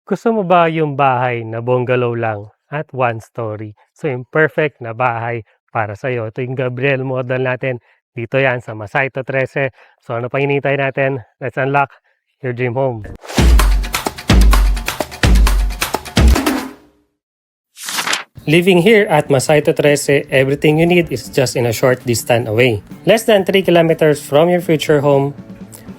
Gusto mo ba yung bahay na bungalow lang at one story? So yung perfect na bahay para sa'yo. Ito yung Gabriel model natin. Dito yan sa Masayto 13. So ano pa hinihintay natin? Let's unlock your dream home. Living here at Masayto 13, everything you need is just in a short distance away. Less than 3 kilometers from your future home,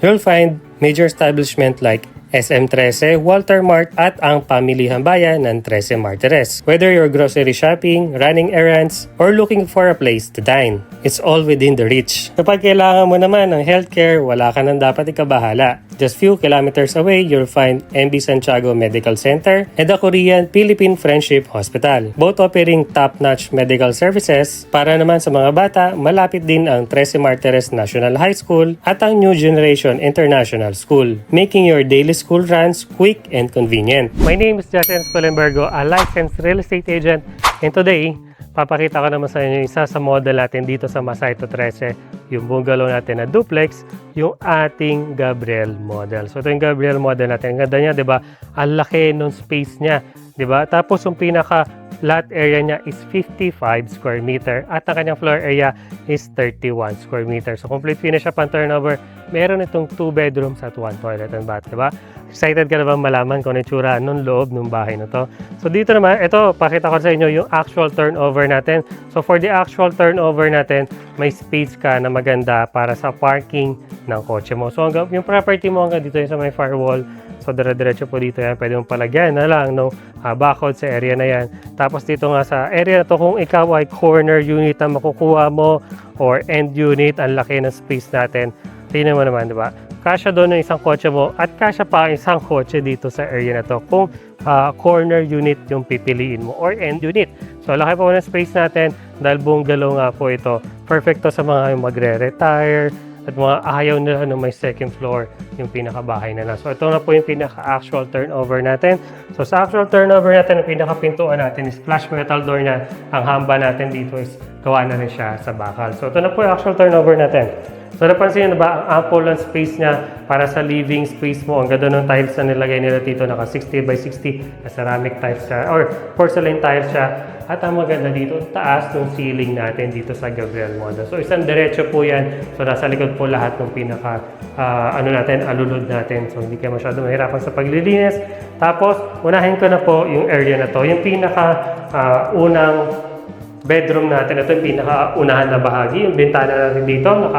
you'll find major establishment like SM 13, Walter Mart at ang pamilihang bayan ng 13 Martires. Whether you're grocery shopping, running errands, or looking for a place to dine, it's all within the reach. Kapag kailangan mo naman ng healthcare, wala ka nang dapat ikabahala. Just few kilometers away, you'll find MB Santiago Medical Center and the Korean-Philippine Friendship Hospital. Both offering top-notch medical services. Para naman sa mga bata, malapit din ang 13 Martires National High School at ang New Generation International School, making your daily school runs quick and convenient. My name is Justin Spolenbergo, a licensed real estate agent, and today, papakita ko naman sa inyo isa sa model natin dito sa Masayto 13, yung bungalow natin na duplex, yung ating Gabriel model. So ito yung Gabriel model natin. Ang ganda niya, 'di ba? Ang laki ng space niya, 'di ba? Tapos yung pinaka lot area niya is 55 square meter at ang kanyang floor area is 31 square meter. So complete finish up ang turnover. Meron itong 2 bedrooms at 1 toilet and bath, 'di ba? Excited ka na bang malaman kung ano yung tsura nung loob ng bahay na to? So dito naman, ito, pakita ko sa inyo yung actual turnover natin. So for the actual turnover natin, may space ka na maganda para sa parking ng kotse mo. So hanggang, yung property mo hanggang dito yung sa may firewall. So dire-diretso po dito yan. Pwede mong palagyan na lang, no? Bakod sa area na yan. Tapos dito nga sa area na to, kung ikaw ay corner unit na makukuha mo or end unit, ang laki ng space natin. Tingnan mo naman, di ba? Kasya doon ng isang kotse mo at kasya pa ang isang kotse dito sa area na to kung corner unit yung pipiliin mo or end unit. So laki po ng space natin dahil bungalow nga po ito. Perfecto sa mga magre-retire at mga ayaw nila ng may second floor yung pinakabahay na lang. So ito na po yung pinaka-actual turnover natin. So sa actual turnover natin, ang pinaka-pintuan natin is flush metal door na. Ang hamba natin dito is gawa na rin siya sa bakal. So ito na po yung actual turnover natin. So napansin nyo na ba ang ample ng space niya para sa living space mo. Ang ganda ng tiles na nilagay nila dito, naka 60 by 60 na ceramic tiles siya or porcelain tiles siya. At ang maganda dito, taas ng ceiling natin dito sa Gabriel model. So isang diretso po yan. So nasa likod po lahat ng pinaka alulod natin. So hindi kayo masyado mahirapan sa paglilinis. Tapos unahin ko na po yung area na to. Yung pinaka unang bedroom natin. Ito yung pinaka-unahan na bahagi. Yung bintana natin dito,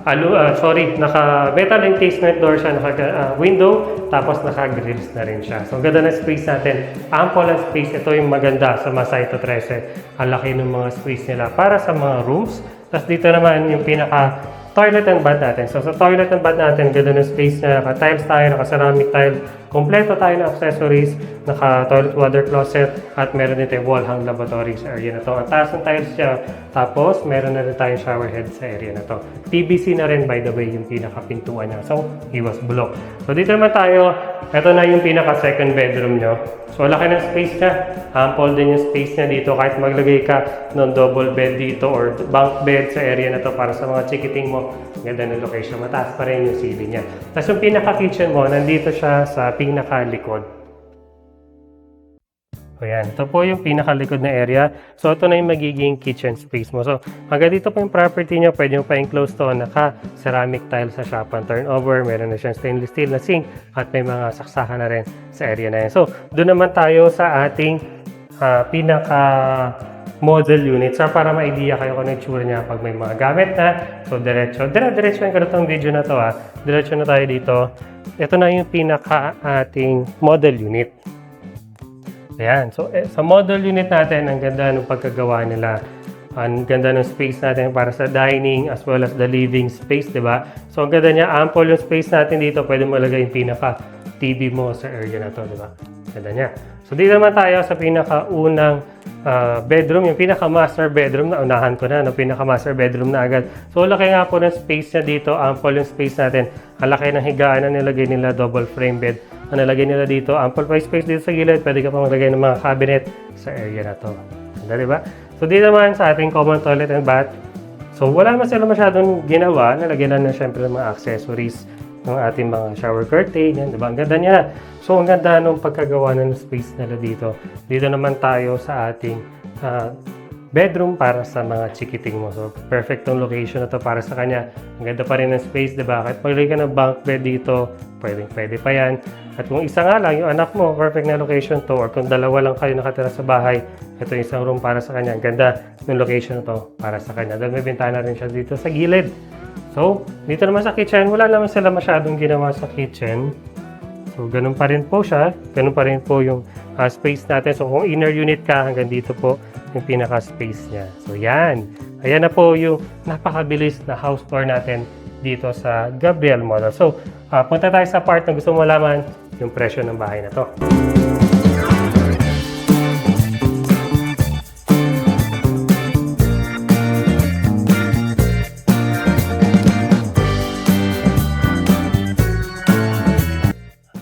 naka metal encasement door siya, naka window, tapos naka grills na rin siya. So ang ganda ng space natin. Ample ang space. Ito yung maganda sa Masayto 13. Ang laki ng mga space nila para sa mga rooms. Tapos dito naman yung pinaka toilet and bath natin. So sa toilet and bath natin, ganda ng space na naka-tiles tayo, naka-ceramic tile. Kompleto tayo ng accessories, naka-toilet water closet, at meron din tayong wall hang lavatory sa area na to. Ang taas ng tiles siya, tapos meron na rin tayong shower head sa area na to. PVC na rin, by the way, yung pinaka-pintuan niya. So, iwas bulok. So dito naman tayo, ito na yung pinaka-second bedroom nyo. So, laki ng space niya. Ample din yung space niya dito. Kahit maglagay ka ng double bed dito or bunk bed sa area na to para sa mga chikiting mo. Ganda ng location. Mataas pa rin yung ceiling niya. Tapos yung pinaka-kitchen mo, nandito siya sa pinaka-likod. So yan, ito po yung pinakalikod na area. So ito na yung magiging kitchen space mo. So hanggang dito po yung property nyo, pwede nyo pa-enclose to. Naka-ceramic tile sa shop and turnover. Meron na siyang stainless steel na sink at may mga saksakan na rin sa area na yan. So doon naman tayo sa ating pinaka-model unit. So para ma-idea kayo kung ano yung tsura niya pag may mga gamit na. So diretso ko na itong video na to Diretso na tayo dito. Ito na yung pinaka-ating model unit. Ayan. So, sa model unit natin, ang ganda ng pagkagawa nila. Ang ganda ng space natin para sa dining as well as the living space, di ba? So, ang ganda niya. Ample yung space natin dito. Pwede mo lagay yung pinaka-TV mo sa area na to, di ba? Ganda niya. So, dito naman tayo sa pinaka-unang bedroom. Yung pinaka-master bedroom na unahan ko na. Pinaka-master bedroom na agad. So, laki nga po ng space niya dito. Ample yung space natin. Ang laki ng higaan na nilagay nila. Double frame bed. Ang nalagay nila dito, ample space dito sa gilid, pwede ka pa maglagay ng mga cabinet sa area na to. Ganda, diba? So dito naman sa ating common toilet and bath, so wala naman sila masyadong ginawa, nalagyan lang na syempre ng mga accessories ng ating mga shower curtain. Yan, diba? Ang ganda niya. So, ang ganda nung pagkagawa ng space nila dito. Dito naman tayo sa ating bedroom para sa mga chikiting mo. So, perfect tong location na to para sa kanya. Ang ganda pa rin ng space, diba? Kahit maglagay ka ng bunk bed dito, pwede pa yan. At kung isa nga lang, yung anak mo, perfect na location to. Or kung dalawa lang kayo nakatira sa bahay, ito yung isang room para sa kanya. Ang ganda ng location na to para sa kanya. Dahil may bintana rin siya dito sa gilid. So, dito naman sa kitchen, wala naman sila masyadong ginawa sa kitchen. So, ganun pa rin po siya. Ganun pa rin po yung space natin. So, kung inner unit ka, hanggang dito po yung pinaka-space niya. So, yan. Ayan na po yung napakabilis na house tour natin dito sa Gabriel Model. So, punta tayo sa part na gusto mo malaman yung presyo ng bahay na to.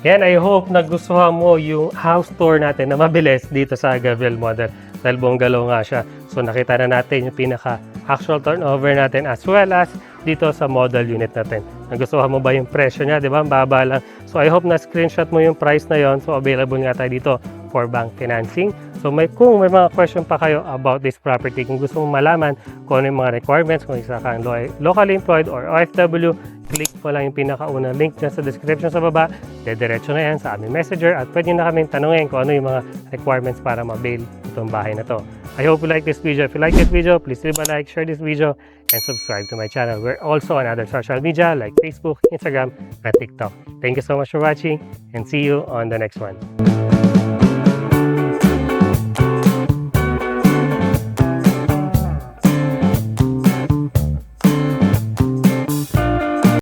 Yan, I hope nagustuhan mo yung house tour natin na mabilis dito sa Gabriel Model dahil buong galaw nga siya. So nakita na natin yung pinaka-actual turnover natin as well as dito sa model unit natin. Nagustuhan mo ba yung presyo niya? Di ba? Ang baba lang. So I hope na screenshot mo yung price na yon. So available nga tayo dito for bank financing. So kung may mga question pa kayo about this property, kung gusto mong malaman kung ano yung mga requirements, kung isa kang locally employed or OFW, click mo lang yung pinakaunang link dyan sa description sa baba. Dediretso na yan sa aming messenger at pwede na kaming tanungin kung ano yung mga requirements para ma-bail itong bahay na to. I hope you like this video. If you like this video, please leave a like, share this video, and subscribe to my channel. We're also on other social media like Facebook, Instagram, and TikTok. Thank you so much for watching and see you on the next one.